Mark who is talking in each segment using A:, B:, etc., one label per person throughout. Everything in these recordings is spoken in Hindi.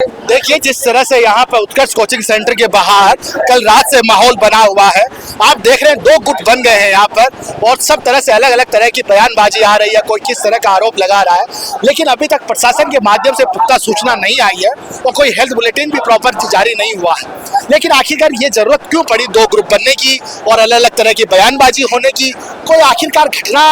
A: देखिए जिस तरह से यहाँ पर उत्कर्ष कोचिंग सेंटर के बाहर कल रात से माहौल बना हुआ है। आप देख रहे हैं दो गुट बन गए हैं यहाँ पर और सब तरह से अलग अलग तरह की बयानबाजी आ रही है, कोई किस तरह का आरोप लगा रहा है, लेकिन अभी तक प्रशासन के माध्यम से पुख्ता सूचना नहीं आई है और कोई हेल्थ बुलेटिन भी प्रॉपर जारी नहीं हुआ है। लेकिन आखिरकार ये जरूरत क्यों पड़ी दो ग्रुप बनने की और अलग अलग तरह की बयानबाजी होने की? कोई आखिरकार घटना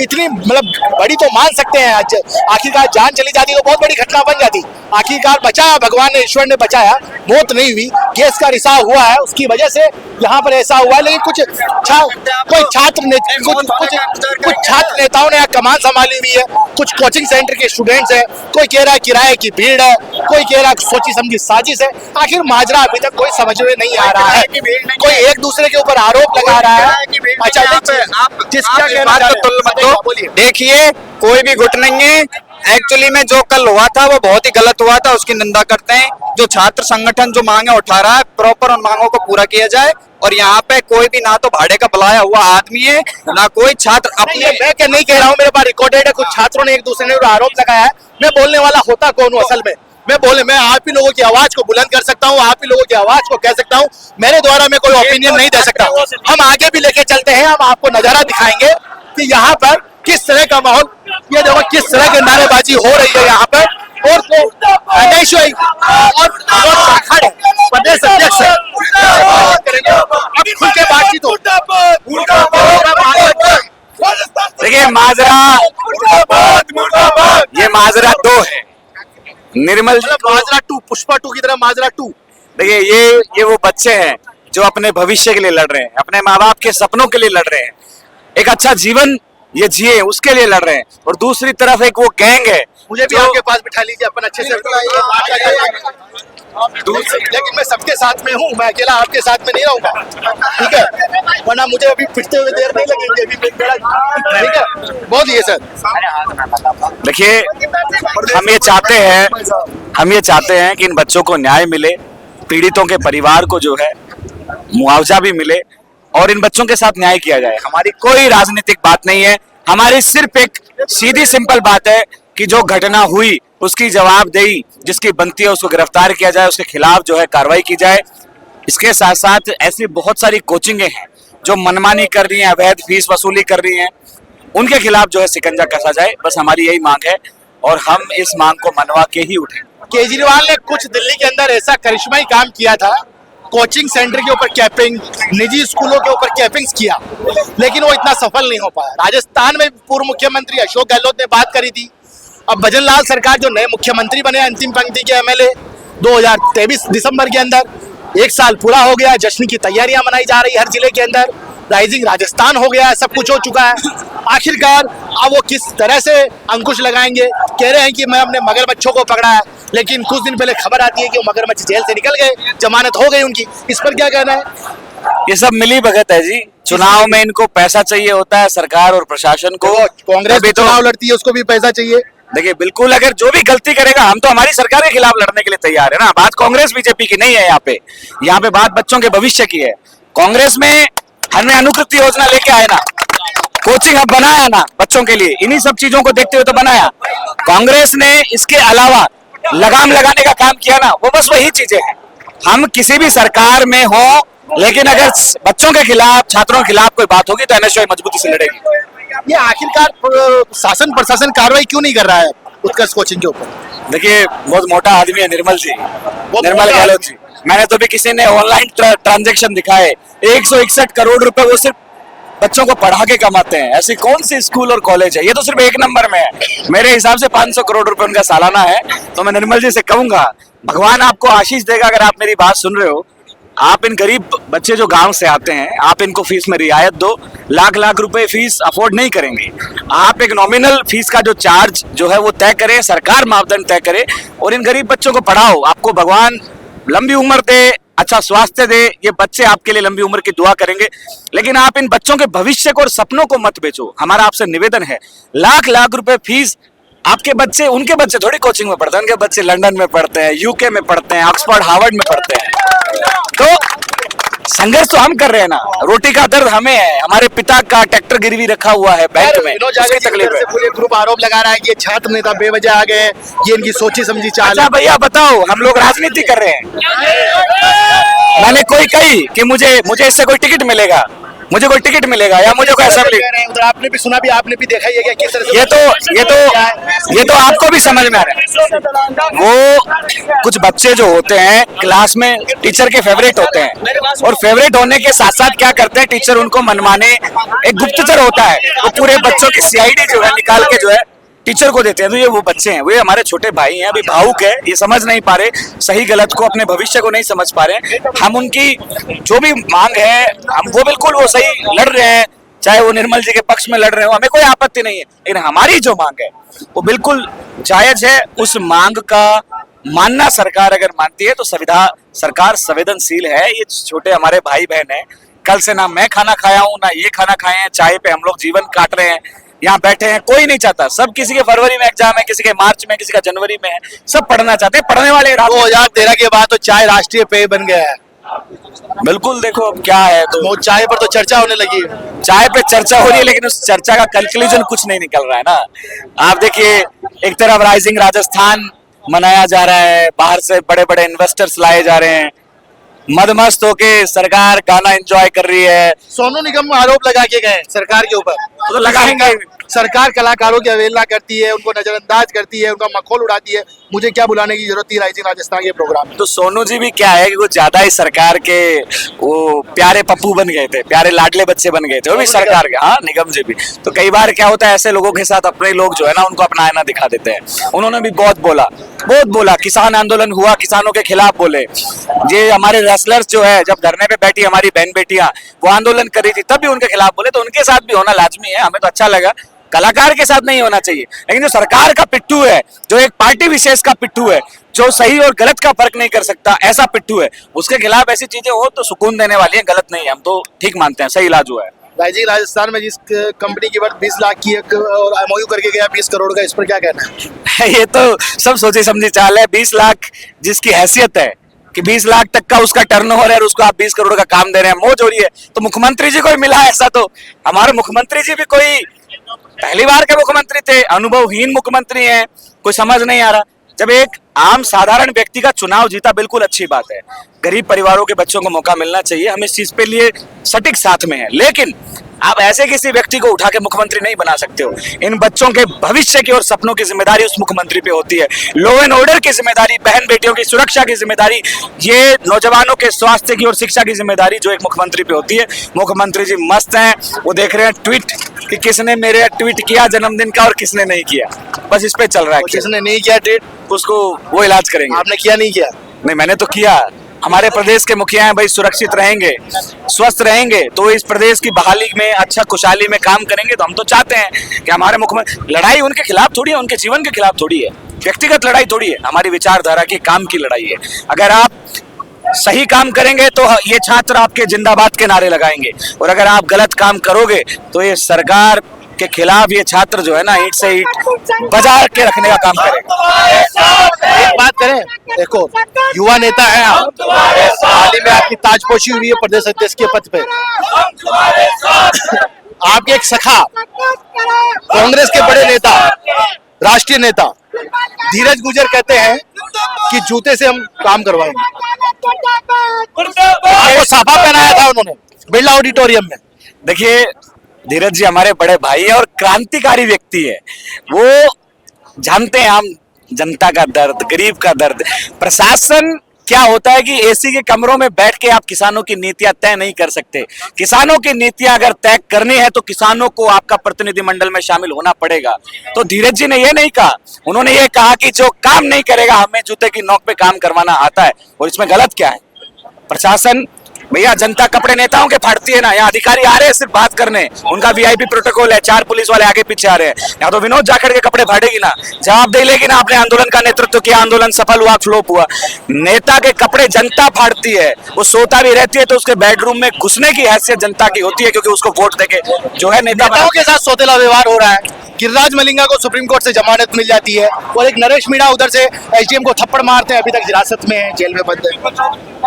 A: इतनी मतलब बड़ी तो मान सकते हैं, आखिरकार जान चली जाती तो बहुत बड़ी घटना बन जाती। आखिरकार बचाया भगवान ने, ईश्वर ने बचाया, मौत नहीं हुई, गैस का रिसाव हुआ है, उसकी वजह से यहाँ पर ऐसा हुआ है। लेकिन कुछ छात्र नेताओं ने कमान संभाली हुई है, कुछ कोचिंग सेंटर के स्टूडेंट्स हैं, कोई कह रहा है किराए की भीड़ है, कोई कह रहा है सोची समझी साजिश है। आखिर माजरा अभी तक कोई समझ में नहीं आ रहा है, कोई एक दूसरे के ऊपर आरोप लगा रहा है। अच्छा आप जिसका कहना
B: देखिए कोई भी गुट नहीं है। एक्चुअली में जो कल हुआ था वो बहुत ही गलत हुआ था, उसकी निंदा करते हैं। जो छात्र संगठन जो मांगे उठा रहा है, प्रॉपर उन मांगों को पूरा किया जाए। और यहाँ पे कोई भी ना तो भाड़े का बुलाया हुआ आदमी है, ना कोई छात्र अपने।
A: मैं क्या नहीं कह रहा हूँ, मेरे पास रिकॉर्डेड है, कुछ छात्रों ने एक दूसरे ने आरोप लगाया है। मैं बोलने वाला होता कौन हूँ असल में? मैं आप ही लोगों की आवाज को बुलंद कर सकता हूँ, आप ही लोगों की आवाज को कह सकता हूँ। मेरे द्वारा मैं कोई ओपिनियन नहीं दे सकता। हम आगे भी लेके चलते हैं, हम आपको नजारा दिखाएंगे कि यहाँ पर किस तरह का माहौल, ये देखो किस तरह की नारेबाजी हो रही है यहाँ पर। और प्रदेश अध्यक्ष अब खुल के बातचीत हो।
B: देखिए ये माजरा दो है। निर्मल
A: माजरा टू, पुष्पा टू की तरह माजरा टू।
B: देखिए ये वो बच्चे हैं जो अपने भविष्य के लिए लड़ रहे हैं, अपने माँ बाप के सपनों के लिए लड़ रहे हैं, एक अच्छा जीवन ये जिए उसके लिए लड़ रहे हैं। और दूसरी तरफ एक वो गैंग है।
A: मुझे भी आपके पास बिठा लीजिए, अपन अच्छे से। लेकिन मैं सबके साथ में हूँ, मैं अकेला आपके साथ में नहीं रहूंगा, ठीक है? वरना मुझे अभी पिटते हुए देर नहीं लगेगी अभी, ठीक है? बोलिए सर।
B: देखिए हम ये चाहते हैं कि इन बच्चों को न्याय मिले, पीड़ितों के परिवार को जो है मुआवजा भी मिले और इन बच्चों के साथ न्याय किया जाए। हमारी कोई राजनीतिक बात नहीं है, हमारी सिर्फ एक सीधी सिंपल बात है कि जो घटना हुई उसकी जवाबदेही जिसकी बनती है उसको गिरफ्तार किया जाए, उसके खिलाफ जो है कार्रवाई की जाए। इसके साथ साथ ऐसी बहुत सारी कोचिंगें हैं जो मनमानी कर रही हैं, अवैध फीस वसूली कर रही हैं, उनके खिलाफ जो है शिकंजा कसा जाए। बस हमारी यही मांग है और हम इस मांग को मनवा के ही उठे।
A: केजरीवाल ने कुछ दिल्ली के अंदर ऐसा करिश्माई काम किया था, कोचिंग सेंटर के ऊपर कैपिंग, निजी स्कूलों के ऊपर कैपिंग्स किया, लेकिन वो इतना सफल नहीं हो पाया। राजस्थान में पूर्व मुख्यमंत्री अशोक गहलोत ने बात करी थी। अब भजन लाल सरकार जो नए मुख्यमंत्री बने, अंतिम पंक्ति के एमएलए, 2023 दिसंबर के अंदर 1 साल पूरा हो गया, जश्न की तैयारियां मनाई जा रही है हर जिले के अंदर। राइजिंग राजस्थान हो गया है, सब कुछ हो चुका है। आखिरकार अब वो किस तरह से अंकुश लगाएंगे? कह रहे हैं कि मैं अपने मगरमच्छों को पकड़ा है, लेकिन कुछ दिन पहले खबर आती है कि वो मगरमच्छ जेल से निकल गए, जमानत हो गई उनकी। इस पर क्या कहना है?
B: ये सब मिली भगत है जी। चुनाव में इनको पैसा चाहिए होता है, सरकार और प्रशासन को।
A: कांग्रेस भी चुनाव लड़ती है, उसको भी पैसा चाहिए।
B: देखिए बिल्कुल, अगर जो भी गलती करेगा, हम तो हमारी सरकार के खिलाफ लड़ने के लिए तैयार है ना। बात कांग्रेस बीजेपी की नहीं है यहाँ पे बात बच्चों के भविष्य की है। कांग्रेस में हमने अनुकृति योजना लेके आए ना, कोचिंग हब बनाया ना बच्चों के लिए, इन्हीं सब चीजों को देखते हुए तो बनाया। कांग्रेस ने इसके अलावा लगाम लगाने का काम किया ना, वो बस वही चीजें हैं। हम किसी भी सरकार में हो, लेकिन अगर बच्चों के खिलाफ, छात्रों के खिलाफ कोई बात होगी तो एनएसयूआई मजबूती से लड़ेगी।
A: ये आखिरकार शासन प्रशासन कार्रवाई क्यों नहीं कर रहा है उत्कर्ष कोचिंग के ऊपर?
B: देखिए बहुत मोटा आदमी है निर्मल गहलोत जी। मैंने तो भी किसी ने ऑनलाइन ट्रांजैक्शन दिखाए, 161 करोड़ रुपए वो सिर्फ बच्चों को पढ़ा के कमाते हैं। ऐसी कौन सी स्कूल और कॉलेज है? ये तो सिर्फ 1 नंबर में है। मेरे हिसाब से 500 करोड़ रुपए उनका सालाना है। तो मैं निर्मल जी से कहूंगा, भगवान आपको आशीष देगा। अगर आप मेरी बात सुन रहे हो, आप इन गरीब बच्चे जो गांव से आते हैं, आप इनको फीस में रियायत दो। लाख लाख रुपए फीस अफोर्ड नहीं करेंगे। आप एक नॉमिनल फीस का जो चार्ज जो है वो तय करें, सरकार मापदंड तय करे और इन गरीब बच्चों को पढ़ाओ। आपको भगवान लंबी उम्र दे, अच्छा स्वास्थ्य दे, ये बच्चे आपके लिए लंबी उम्र की दुआ करेंगे। लेकिन आप इन बच्चों के भविष्य को और सपनों को मत बेचो। हमारा आपसे निवेदन है, लाख लाख रुपए फीस, आपके बच्चे, उनके बच्चे थोड़ी कोचिंग में पढ़ते हैं, उनके बच्चे लंदन में पढ़ते हैं, यूके में पढ़ते हैं, ऑक्सफोर्ड हार्वर्ड में पढ़ते हैं। तो संघर्ष तो हम कर रहे हैं ना, रोटी का दर्द हमें है, हमारे पिता का ट्रैक्टर गिरवी रखा हुआ है बैंक में, उसकी तकलीफ है।
A: पूरे ग्रुप आरोप लगा रहा है कि ये छात्र नेता बेवजह आ गए, ये इनकी सोची समझी चाल
B: अच्छा
A: है।
B: भैया बताओ, हम लोग राजनीति कर रहे हैं? मैंने कोई कही कि मुझे इससे कोई टिकट मिलेगा, मुझे कोई टिकट मिलेगा या मुझे कोई असेंबली?
A: उधर आपने भी सुना, भी आपने भी देखा ही है कि किस तरह से
B: ये तो आपको भी समझ में आ रहा है। वो कुछ बच्चे जो होते हैं क्लास में टीचर के फेवरेट होते हैं, और फेवरेट होने के साथ साथ क्या करते हैं, टीचर उनको मनवाने, एक गुप्तचर होता है, वो पूरे बच्चों की सीआईडी जो है निकाल के जो है टीचर को देते हैं। तो ये वो बच्चे हैं, वो हमारे छोटे भाई हैं, अभी भावुक है, ये समझ नहीं पा रहे सही गलत को, अपने भविष्य को नहीं समझ पा रहे। हम उनकी जो भी मांग है, हम वो बिल्कुल वो सही लड़ रहे हैं, चाहे वो निर्मल जी के पक्ष में लड़ रहे हो, हमें कोई आपत्ति नहीं है, लेकिन हमारी जो मांग है वो बिल्कुल जायज है। उस मांग का मानना सरकार अगर मानती है तो सरकार संवेदनशील है। ये छोटे हमारे भाई बहन है, कल से ना मैं खाना खाया हूँ ना ये खाना खाए हैं, चाय पे हम लोग जीवन काट रहे हैं, यहाँ बैठे हैं, कोई नहीं चाहता, सब किसी के फरवरी में एग्जाम है, किसी के मार्च में, किसी का जनवरी में है, सब पढ़ना चाहते हैं, पढ़ने वाले
A: 2013 के बाद तो चाय राष्ट्रीय पेय बन गया है।
B: बिल्कुल देखो अब क्या है, तो
A: वो चाय पर तो चर्चा होने लगी है।
B: चाय पे चर्चा हो रही है, लेकिन उस चर्चा का कंक्लूजन कुछ नहीं निकल रहा है ना। आप देखिए, एक तरफ राइजिंग राजस्थान मनाया जा रहा है, बाहर से बड़े बड़े इन्वेस्टर्स लाए जा रहे हैं, मदमस्त होके सरकार गाना एंजॉय कर रही है।
A: सोनू निगम आरोप लगा के गए सरकार के ऊपर,
B: तो लगाएंगे।
A: सरकार कलाकारों की अवहेलना करती है, उनको नजरअंदाज करती है, उनका मखौल उड़ाती है। मुझे क्या बुलाने की जरूरत थी राइजिंग राजस्थान के प्रोग्राम में?
B: तो सोनू जी भी क्या है कि वो ज्यादा ही सरकार के वो प्यारे पप्पू बन गए थे, प्यारे लाडले बच्चे बन गए थे, वो भी सरकार के। हाँ, निगम जी भी। तो कई बार क्या होता है, ऐसे लोगों के साथ अपने लोग जो है ना उनको अपना आईना दिखा देते हैं। उन्होंने भी बहुत बोला, किसान आंदोलन हुआ, किसानों के खिलाफ बोले। ये हमारे रेसलर्स जो है, जब धरने पे बैठी हमारी बहन बेटियां, वो आंदोलन कर रही थी, तब भी उनके खिलाफ बोले, तो उनके साथ भी होना लाजमी है। हमें तो अच्छा लगा, कलाकार के साथ नहीं होना चाहिए, लेकिन जो सरकार का पिट्ठू है, जो एक पार्टी विशेष का पिट्ठू है, जो सही और गलत का फर्क नहीं कर सकता, ऐसा पिट्ठू है, उसके खिलाफ ऐसी चीजें हो तो सुकून देने वाली है, गलत नहीं है। हम तो ठीक मानते हैं, सही इलाज हुआ है।
A: राइजिंग राजस्थान में जिस कंपनी की वर्थ 20 लाख की एक और एमओयू करके गया 20 करोड़ का, इस पर क्या कहना है?
B: ये तो सब सोची समझी चाल है। 20 लाख जिसकी हैसियत है कि 20 लाख तक का उसका टर्नओवर है और उसको आप 20 करोड़ का काम दे रहे हैं, मौज हो रही है। तो मुख्यमंत्री जी को ही मिला ऐसा, तो हमारे मुख्यमंत्री जी भी कोई पहली बार के मुख्यमंत्री थे, अनुभवहीन मुख्यमंत्री हैं, कोई समझ नहीं आ रहा। जब एक आम साधारण व्यक्ति का चुनाव जीता, बिल्कुल अच्छी बात है, गरीब परिवारों के बच्चों को मौका मिलना चाहिए, हम इस चीज पे लिए सटीक साथ में है। लेकिन आप ऐसे किसी व्यक्ति को उठा के मुख्यमंत्री नहीं बना सकते हो। इन बच्चों के भविष्य की और सपनों की जिम्मेदारी उस मुख्यमंत्री पे होती है, लॉ एंड ऑर्डर की जिम्मेदारी, बहन बेटियों की सुरक्षा की जिम्मेदारी, ये नौजवानों के स्वास्थ्य की और शिक्षा की जिम्मेदारी जो एक मुख्यमंत्री पे होती है। मुख्यमंत्री जी मस्त हैं, वो देख रहे हैं ट्वीट कि किसने मेरे ट्वीट किया जन्मदिन का और किसने नहीं किया, बस इस पे चल रहा है।
A: किसने नहीं किया ट्वीट,
B: उसको वो इलाज करेंगे।
A: आपने किया नहीं किया?
B: नहीं, मैंने तो किया। हमारे प्रदेश के मुखिया हैं भाई, सुरक्षित रहेंगे, स्वस्थ रहेंगे तो इस प्रदेश की बहाली में, अच्छा खुशहाली में काम करेंगे। तो हम तो चाहते हैं कि हमारे मुख्यमंत्री, लड़ाई उनके खिलाफ थोड़ी है, उनके जीवन के खिलाफ थोड़ी है, व्यक्तिगत लड़ाई थोड़ी है, हमारी विचारधारा की, काम की लड़ाई है। अगर आप सही काम करेंगे तो ये छात्र आपके जिंदाबाद के नारे लगाएंगे, और अगर आप गलत काम करोगे तो ये सरकार के खिलाफ ये छात्र जो है ना ईंट से ईंट बजा के रखने का काम करेगा।
A: एक बात करें, देखो युवा नेता है आप, हाल ही में आपकी ताजपोशी हुई है प्रदेश अध्यक्ष के पद पे। आपके एक सखा, कांग्रेस के बड़े नेता, राष्ट्रीय नेता धीरज गुजर कहते हैं कि जूते से हम काम करवाएंगे। आपको साफा पहनाया था उन्होंने बिरला ऑडिटोरियम में।
B: देखिए, धीरज जी हमारे बड़े भाई है और क्रांतिकारी व्यक्ति है, वो जानते हैं हम जनता का दर्द, गरीब का दर्द। प्रशासन क्या होता है कि एसी के कमरों में बैठ के आप किसानों की नीतियां तय नहीं कर सकते। किसानों की नीतियां अगर तय करनी है तो किसानों को आपका प्रतिनिधिमंडल में शामिल होना पड़ेगा। तो धीरज जी ने ये नहीं कहा, उन्होंने ये कहा कि जो काम नहीं करेगा हमें जूते की नोक पे काम करवाना आता है। और इसमें गलत क्या है? प्रशासन भैया, जनता कपड़े नेताओं के फाड़ती है ना। यहाँ अधिकारी आ रहे हैं सिर्फ बात करने, उनका वीआईपी प्रोटोकॉल है, 4 पुलिस वाले आगे पीछे आ रहे हैं। यहाँ तो विनोद जाखड़ के कपड़े फाड़ेगी ना, जवाबदेही लेगी ना। आपने आंदोलन का नेतृत्व किया, आंदोलन सफल हुआ, फ्लॉप हुआ। नेता के कपड़े जनता फाड़ती है, वो सोता भी रहती है तो उसके बेडरूम में घुसने की हैसियत जनता की होती है, क्योंकि उसको वोट देके जो है नेताओं
A: के साथ सौतेला व्यवहार हो रहा है। गिरिराज मलिंगा को सुप्रीम कोर्ट से जमानत मिल जाती है और एक नरेश मीणा उधर से एसडीएम को थप्पड़ मारते हैं, अभी तक हिरासत में है, जेल में बंद है।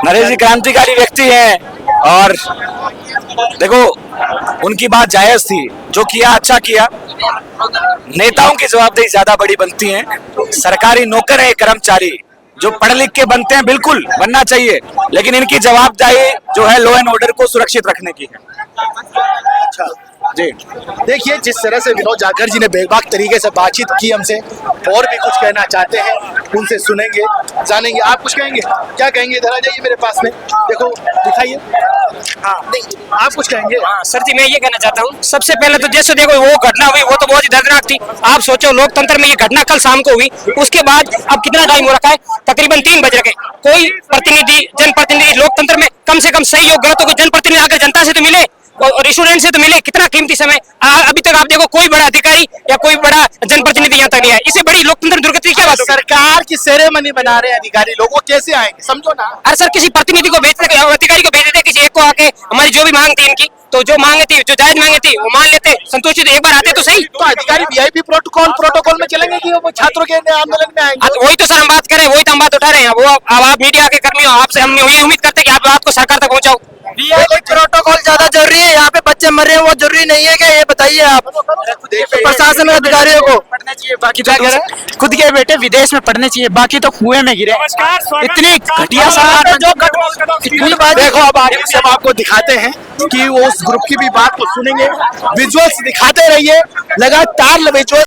B: नरेश जी क्रांतिकारी व्यक्ति हैं और देखो उनकी बात जायज थी, जो किया अच्छा किया। नेताओं की जवाबदेही ज्यादा बड़ी बनती है। सरकारी नौकर है, कर्मचारी जो पढ़ लिख के बनते हैं, बिल्कुल बनना चाहिए, लेकिन इनकी जवाबदेही जो है लॉ एंड ऑर्डर को सुरक्षित रखने की है।
A: अच्छा
B: जी
A: देखिए, जिस तरह से विनोद जाखड़ जी ने बेबाक तरीके से बातचीत की हमसे, और भी कुछ कहना चाहते हैं, उनसे सुनेंगे, जानेंगे। आप कुछ कहेंगे? क्या कहेंगे? इधर आ जाइए मेरे पास में, देखो दिखाइए। हाँ, आप कुछ कहेंगे?
C: हाँ सर जी, मैं ये कहना चाहता हूँ, सबसे पहले तो जैसे देखो वो घटना हुई वो तो बहुत ही दर्दनाक थी। आप सोचो लोकतंत्र में ये घटना कल शाम को हुई, उसके बाद अब कितना टाइम हो रखा है, तकरीबन 3 बज रखे। कोई प्रतिनिधि, जनप्रतिनिधि लोकतंत्र में कम से कम सही योग गलत हो, जनप्रतिनिधि आकर जनता से तो मिले और स्टूडेंट से तो मिले। कितना कीमती समय, अभी तक आप देखो कोई बड़ा अधिकारी या कोई बड़ा जनप्रतिनिधि यहाँ तक नहीं आया। इससे बड़ी लोकतंत्र दुर्गति क्या बात होगी?
A: सरकार की सेरेमनी बना रहे हैं अधिकारी लोग, वो कैसे आएंगे? समझो ना।
C: अरे सर, किसी प्रतिनिधि को भेजते, अधिकारी को भेज देते, किसी एक को आके हमारी जो भी मांग थी इनकी, तो जो मांगे थी, जो जायज मांगे थी, वो मान लेते, संतुष्ट एक बार आते तो सही।
A: तो अधिकारी वीआईपी प्रोटोकॉल में चलेंगे कि वो छात्रों के आंदोलन में आएंगे?
C: वही तो सर हम बात करें, वही तो हम बात उठा रहे हैं। वो अब आप मीडिया के कर्मी हो, आपसे हम यही उम्मीद करते हैं कि आप बात को सरकार तक पहुंचाओ।
D: प्रोटोकॉल ज्यादा जरूरी है, यहाँ पे बच्चे मर रहे हैं वो जरूरी नहीं है क्या? ये बताइए आप प्रशासन अधिकारियों को।
B: पढ़ना चाहिए, बाकी
A: क्या कह रहे
D: खुद के बेटे विदेश में पढ़ने चाहिए, बाकी तो कुएं में गिरे। इतनी घटिया
A: देखो, अब आगे से हम आपको दिखाते हैं कि वो उस ग्रुप की भी बात को सुनेंगे, विजुअल्स दिखाते रहिए, लगातार विजुअल्स